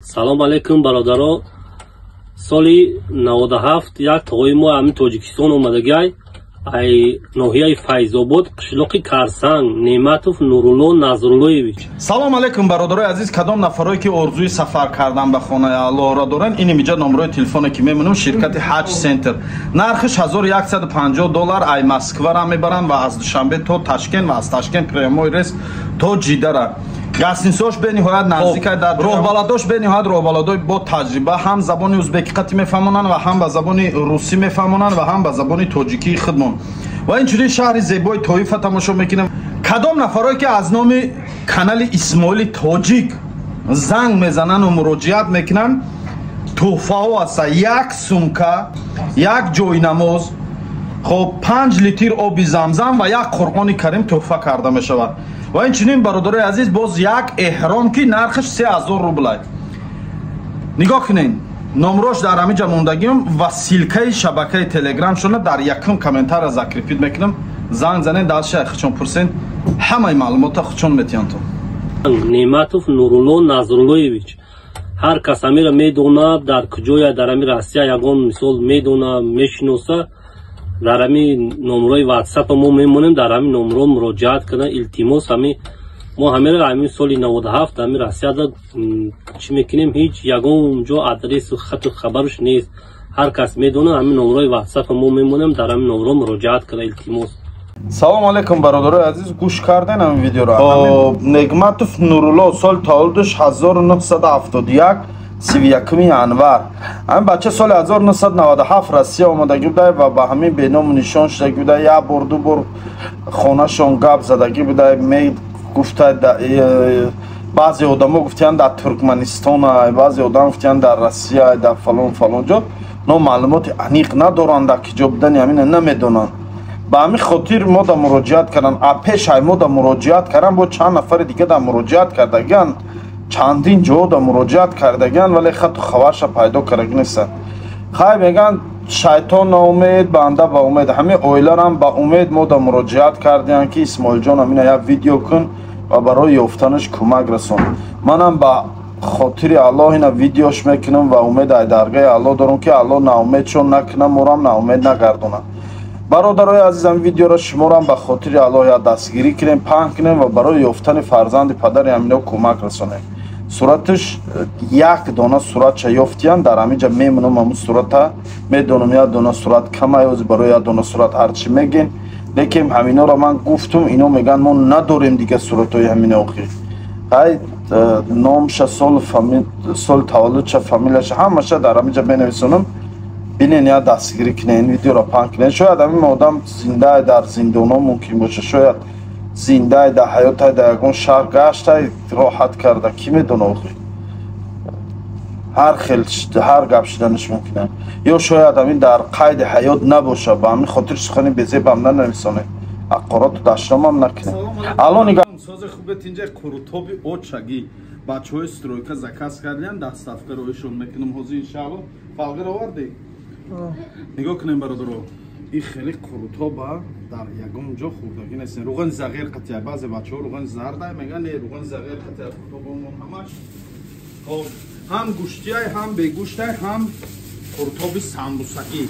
салом алейкум бародаро. соли 97 як тоғои мо ҳамин тоҷикистон омадагай ай ноҳияи файзобод қишлоқи карсанг неъматов нурулло назруллоевич. салом алейкум бародарои азиз, кадом нафарое ки орзуи сафар кардан ба хонаи аллоҳро доранд, ин имиҷа номрои телефоне ки мемонам ширкати ҳаҷ центр. нархиш $1150 ай Москвара мебаранд ва аз Душанбе то Ташкент ва аз Ташкент прямой рейс то Ҷиддара. гостиницаош бениҳоят наздикай дар роҳбаладош бениҳоят роҳбаладои бо таҷриба, ҳам забони ӯзбекӣ мефаҳмонанд ва ҳам ба забони русӣ мефаҳмонанд ва ҳам ба забони тоҷикии худмон. ва инчунин шаҳри зебои Тоифа тамошо мекунем. кадом нафарое ки аз номи канали Исмоили Тоҷик занг мезананд ва муроҷиат мекунанд, тӯҳфаҳо аста, як сумка, як ҷойнамоз, хоб 5 литр оби замзам ва як Қуръони карим тӯҳфа карда мешавад. ва инчунин бародарои азиз, боз як эҳром ки нархиш 3000 рубл аст. нигоҳ кунед, номрош дар ҳамиҷа мондагиам ва силкаи шабакаи телеграм шуна дар якум комментария закрепид мекунам. занг занед далшай хучон пурсен, ҳамаи маълумота хучон метиҳанд. неъматов нурулло назруллоевич, ҳар кас амира медонад дар куҷоя дар ҳами Россия ягон мисол медона мешиноса, дар ҳами номрои ватсапа мо мемонем, дар ҳами номро муроҷиат кардан илтимос ҳами мо ҳамира ҳамин соли 97 ҳами Россияда чӣ мекунем, ҳеҷ ягон ҷо адресу хату хабаруш нест. ҳар кас медона ҳамин номрои ватсапа мо мемонем, дар ҳамин номро муроҷиат кардан илтимос. салом алейкум бародарои азиз, гӯш кардан ҳамин видеоро. Неъматов Нурулло соли таваллудаш 1971, 31 январ. ҳамин бача соли 1997 Россия омадагӣ будай ва ба ҳамин беному нишон шудагӣ будай. як бор ду бор хонашон гап задагӣ будай. гуфтай баъзе одамо гуфтиянд дар Туркманистон, баъзе одам гуфтиянд дар Россия, дар фалон фалон ҷо. но маълумоти аниқ надоранд, дар ки ҷо будани ҳамина намедонанд. ба ҳамин хотир мо да муроҷиат кардам. пеш ай мо да муроҷиат кардам, бо чанд нафари дига да муроҷиат кардаганд, чандин ҷо да муроҷиат кардаганд, вале хату хабарша пайдо кардаги нестанд. хай меган шайтон наумед, банда ба умед. ҳамин оиларам ба умед мо да муроҷиат кардем ки Исмоилҷон амина як видео кун ва барои ёфтанаш кӯмак расон. манам ба хотири Аллоҳ ина видеош мекунам ва умед ай даргаи Аллоҳ дорам ки Аллоҳ наумедшон накунам, морам наумед нагардонад. бародарои азизам, видеоро шуморам ба хотири Аллоҳ я дастгирӣ кунем, паҳн кунем ва барои ёфтани фарзанди падари ҳамино кӯмак расонем. сураташ як дона суратша ёфтиян, дар ҳамиҷа мемонам ҳамун сурата. медонам як дона сурат кама ёз, барои як дона сурат ҳарчи мегин, лекин ҳаминоро ман гуфтум, ино меган мо надорем дига суратҳои ҳамин охир. ҳай номша, соли таваллудша, фамилияша ҳамаша дар ҳамиҷа менависонам. бинен я дастгирӣ кунед, ин видеоро паҳн кунед. шояд ҳамин одам зиндае дар зиндоно мумкин боша, шояд зиндае дар ҳаётае дар ягон шаҳр гаштае роҳат карда, ки медона охир. ҳар гап шиданаш мумкин аст. ё шояд ҳамин дар қайди ҳаёт набоша, ба ҳамин хотир сухани безебам нанависонед, аққороту дашромам накунед. алон нигоҳ созе хубет инҷа қурутоби очаги бачаҳои стройка заказ кардиян, дастафка роишон мекунам ҳозир иншаалло. фалгиро оварди? нигоҳ кунем бародаро, ин хеле қурутоба дар ягон ҷо хурдагӣ нестен. руғани зағир қатия, баъзе бачаҳо руғани зардай меган, не руғани зағир қатия қурутобамон ҳамаш. хоб ҳам гӯштияй, ҳам бегӯштай, ҳам қурутоби самбусагӣ.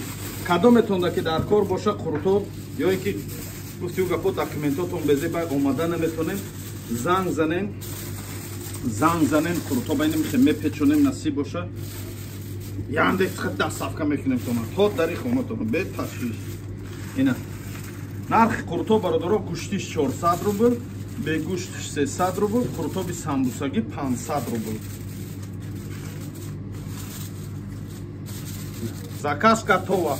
кадометонда ки дар кор боша қурутоб, ё ин ки гуфтиу гапо документотон безебай омада наметонем, занг занем қурутоба ин мехем мепечонем насиб боша. яндекс хат дастафка мекунем тона то дари хонатон бе ташвиш. ина нархи қурутоб бародаро, гӯштиш 400 рубл, бегӯштиш 300 рубл, қурутоби самбусагӣ 500 рубл. заказ готова.